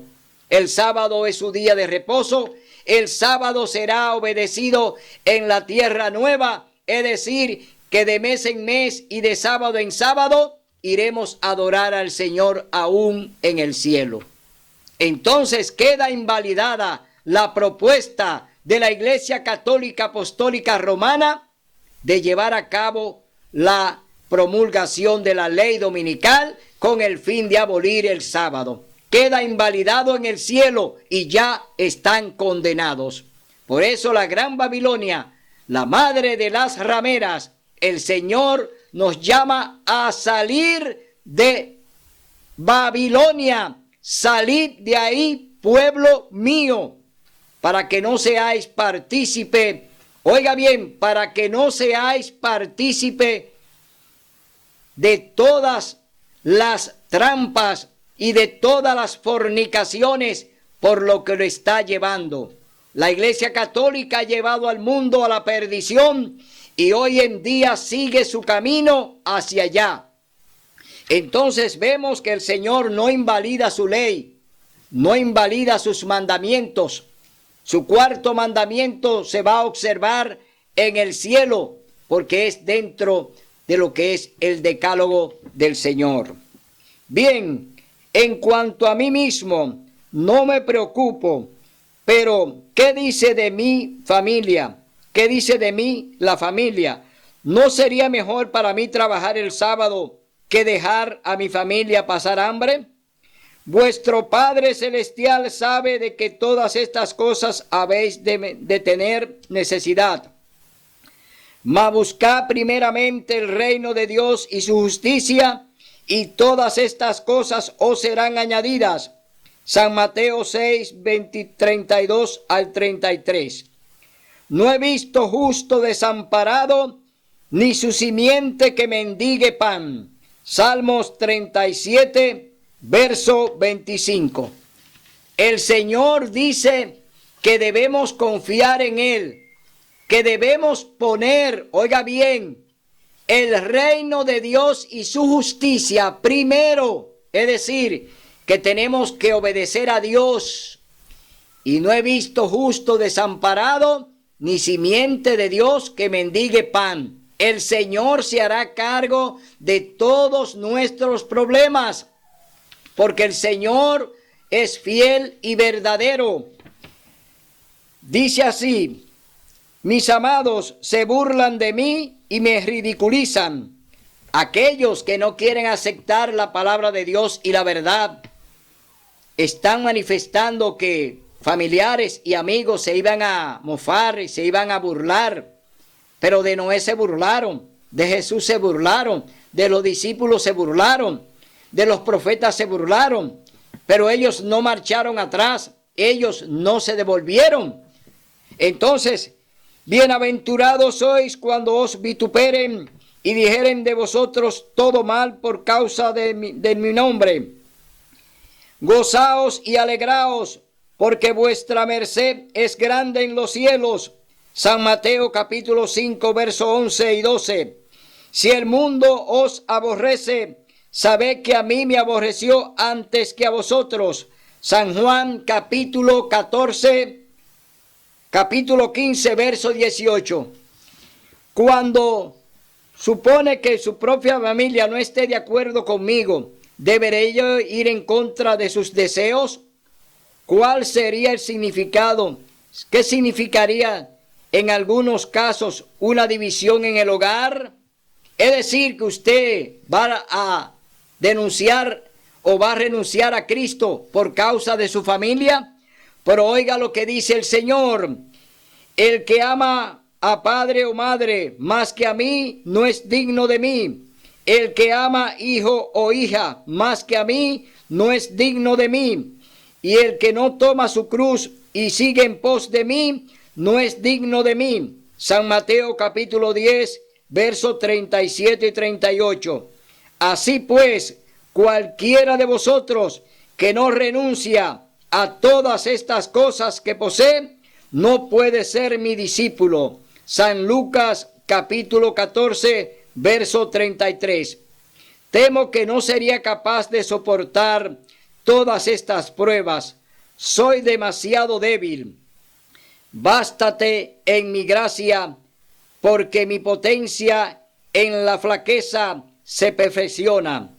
El sábado es su día de reposo. El sábado será obedecido en la tierra nueva, es decir, que de mes en mes y de sábado en sábado iremos a adorar al Señor aún en el cielo. Entonces queda invalidada la propuesta de la Iglesia Católica Apostólica Romana de llevar a cabo la promulgación de la ley dominical con el fin de abolir el sábado. Queda invalidado en el cielo y ya están condenados. Por eso la Gran Babilonia, la madre de las rameras, el Señor nos llama a salir de Babilonia. Salid de ahí, pueblo mío, para que no seáis partícipe. Oiga bien, para que no seáis partícipe de todas las trampas y de todas las fornicaciones por lo que lo está llevando. La Iglesia Católica ha llevado al mundo a la perdición y hoy en día sigue su camino hacia allá. Entonces vemos que el Señor no invalida su ley, no invalida sus mandamientos. Su cuarto mandamiento se va a observar en el cielo porque es dentro de lo que es el decálogo del Señor. Bien, en cuanto a mí mismo, no me preocupo, pero ¿qué dice de mi familia? ¿Qué dice de mí la familia? ¿No sería mejor para mí trabajar el sábado que dejar a mi familia pasar hambre? Vuestro Padre Celestial sabe de que todas estas cosas habéis de tener necesidad. Mas buscad primeramente el reino de Dios y su justicia, y todas estas cosas os serán añadidas. San Mateo 6, 32 al 33. No he visto justo desamparado, ni su simiente que mendigue pan. Salmos 37, verso 25. El Señor dice que debemos confiar en Él, que debemos poner, oiga bien, el reino de Dios y su justicia primero. Es decir, que tenemos que obedecer a Dios. Y no he visto justo desamparado, ni simiente de Dios que mendigue pan. El Señor se hará cargo de todos nuestros problemas, porque el Señor es fiel y verdadero. Dice así: mis amados se burlan de mí y me ridiculizan. Aquellos que no quieren aceptar la palabra de Dios y la verdad están manifestando que familiares y amigos se iban a mofar y se iban a burlar. Pero de Noé se burlaron, de Jesús se burlaron, de los discípulos se burlaron, de los profetas se burlaron. Pero ellos no marcharon atrás, ellos no se devolvieron. Entonces, bienaventurados sois cuando os vituperen y dijeren de vosotros todo mal por causa de mi nombre. Gozaos y alegraos, porque vuestra merced es grande en los cielos. San Mateo capítulo 5, verso 11 y 12. Si el mundo os aborrece, sabed que a mí me aborreció antes que a vosotros. San Juan capítulo 15, verso 18. Cuando supone que su propia familia no esté de acuerdo conmigo, ¿deberé yo ir en contra de sus deseos? ¿Cuál sería el significado? ¿Qué significaría en algunos casos una división en el hogar? Es decir, que usted va a denunciar o va a renunciar a Cristo por causa de su familia. Pero oiga lo que dice el Señor: el que ama a padre o madre más que a mí no es digno de mí. El que ama hijo o hija más que a mí no es digno de mí. Y el que no toma su cruz y sigue en pos de mí no es digno de mí. San Mateo capítulo 10, versos 37 y 38. Así pues, cualquiera de vosotros que no renuncia a todas estas cosas que posee, no puede ser mi discípulo. San Lucas capítulo 14, verso 33. Temo que no sería capaz de soportar todas estas pruebas. Soy demasiado débil. Bástate en mi gracia, porque mi potencia en la flaqueza se perfecciona.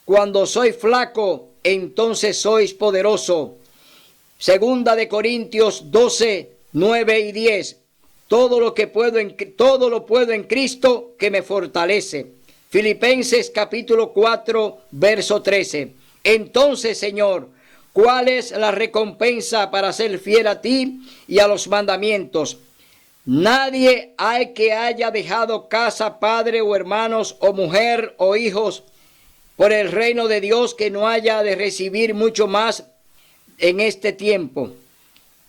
Cuando soy flaco, entonces sois poderoso. Segunda de Corintios 12, 9 y 10. Todo lo puedo en Cristo que me fortalece. Filipenses capítulo 4, verso 13. Entonces, Señor, ¿cuál es la recompensa para ser fiel a ti y a los mandamientos? Nadie hay que haya dejado casa, padre o hermanos o mujer o hijos por el reino de Dios que no haya de recibir mucho más en este tiempo.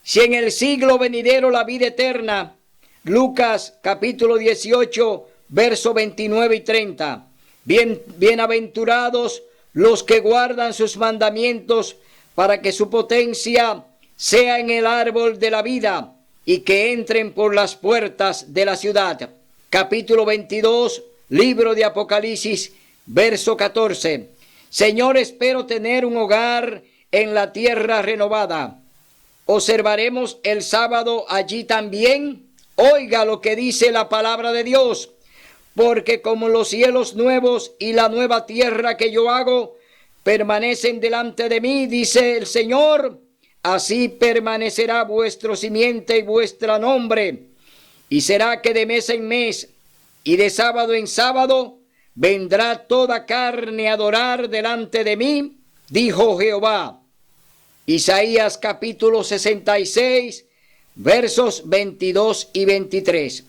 Si en el siglo venidero la vida eterna, Lucas capítulo 18, verso 29 y 30. Bienaventurados los que guardan sus mandamientos, para que su potencia sea en el árbol de la vida y que entren por las puertas de la ciudad. Capítulo 22, libro de Apocalipsis, verso 14. Señor, espero tener un hogar en la tierra renovada. ¿Observaremos el sábado allí también? Oiga lo que dice la palabra de Dios. Porque como los cielos nuevos y la nueva tierra que yo hago permanecen delante de mí, dice el Señor, así permanecerá vuestro simiente y vuestro nombre. Y será que de mes en mes y de sábado en sábado vendrá toda carne a adorar delante de mí, dijo Jehová. Isaías capítulo 66, versos 22 y 23.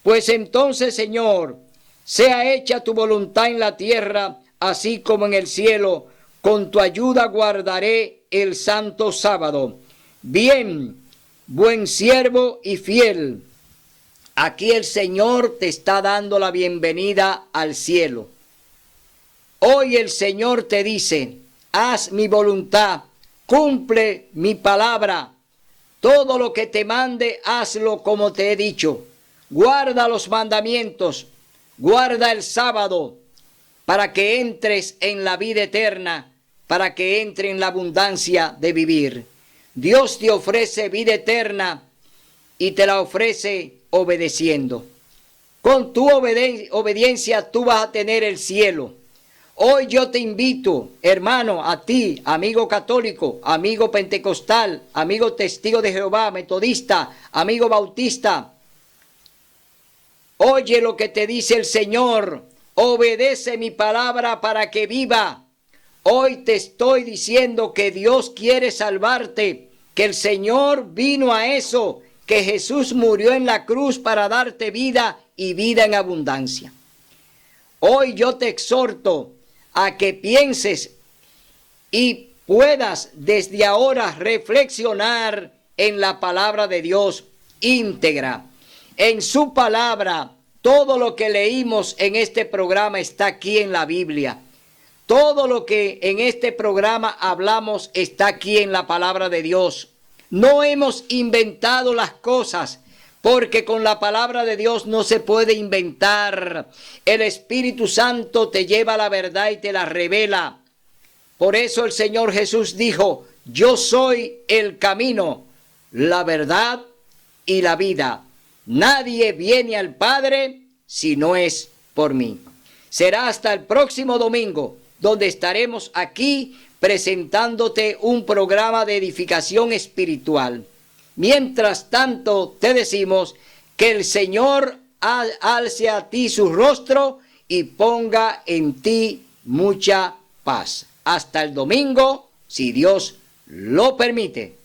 Pues entonces, Señor, sea hecha tu voluntad en la tierra, así como en el cielo. Con tu ayuda guardaré el santo sábado. Bien, buen siervo y fiel. Aquí el Señor te está dando la bienvenida al cielo. Hoy el Señor te dice: haz mi voluntad, cumple mi palabra. Todo lo que te mande, hazlo como te he dicho. guarda los mandamientos, guarda el sábado, para que entres en la vida eterna, para que entre en la abundancia de vivir. Dios te ofrece vida eterna y te la ofrece obedeciendo. Con tu obediencia tú vas a tener el cielo. Hoy yo te invito, hermano, a ti, amigo católico, amigo pentecostal, amigo testigo de Jehová, metodista, amigo bautista. Oye lo que te dice el Señor. Obedece mi palabra para que viva. Hoy te estoy diciendo que Dios quiere salvarte, que el Señor vino a eso, que Jesús murió en la cruz para darte vida y vida en abundancia. Hoy yo te exhorto a que pienses y puedas desde ahora reflexionar en la palabra de Dios íntegra. En su palabra, todo lo que leímos en este programa está aquí en la Biblia. Todo lo que en este programa hablamos está aquí en la palabra de Dios. No hemos inventado las cosas, porque con la palabra de Dios no se puede inventar. El Espíritu Santo te lleva a la verdad y te la revela. Por eso el Señor Jesús dijo: yo soy el camino, la verdad y la vida. Nadie viene al Padre si no es por mí. Será hasta el próximo domingo, donde estaremos aquí presentándote un programa de edificación espiritual. Mientras tanto, te decimos que el Señor alce a ti su rostro y ponga en ti mucha paz. Hasta el domingo, si Dios lo permite.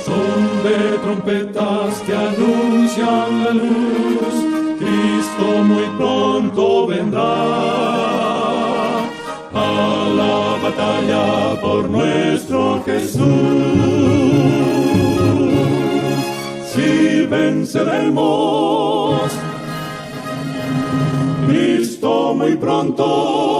Son de trompetas que anuncian la luz. Cristo muy pronto vendrá a la batalla por nuestro Jesús. Si venceremos, Cristo muy pronto